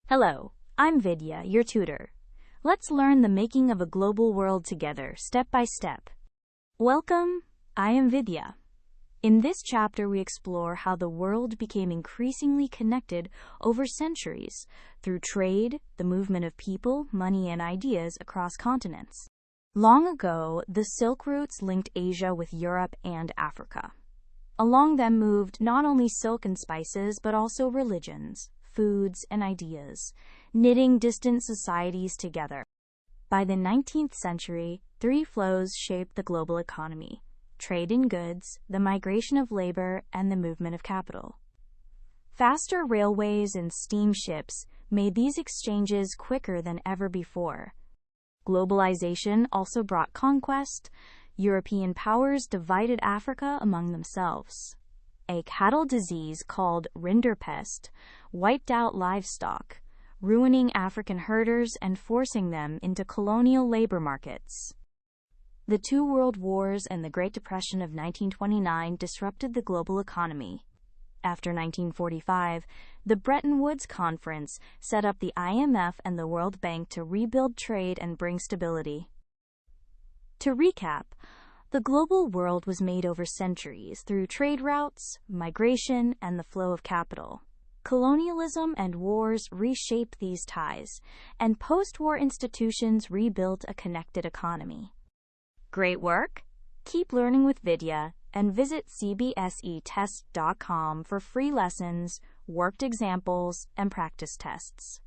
Hello, I'm Vidya, your tutor. Let's learn the making of a global world together, step by step. Welcome, I am Vidya. In this chapter, we explore how the world became increasingly connected over centuries through trade, the movement of people, money, and ideas across continents. Long ago, the Silk Routes linked Asia with Europe and Africa. Along them moved not only silk and spices, but also religions, foods, and ideas, knitting distant societies together. By the 19th century, three flows shaped the global economy: trade in goods, the migration of labor, and the movement of capital. Faster railways and steamships made these exchanges quicker than ever before. Globalization also brought conquest. European powers divided Africa among themselves. A cattle disease called rinderpest wiped out livestock, ruining African herders and forcing them into colonial labor markets. The two world wars and the Great Depression of 1929 disrupted the global economy. After 1945, the Bretton Woods Conference set up the IMF and the World Bank to rebuild trade and bring stability. To recap, the global world was made over centuries through trade routes, migration, and the flow of capital. Colonialism and wars reshaped these ties, and post-war institutions rebuilt a connected economy. Great work! Keep learning with Vidya and visit CBSETest.com for free lessons, worked examples, and practice tests.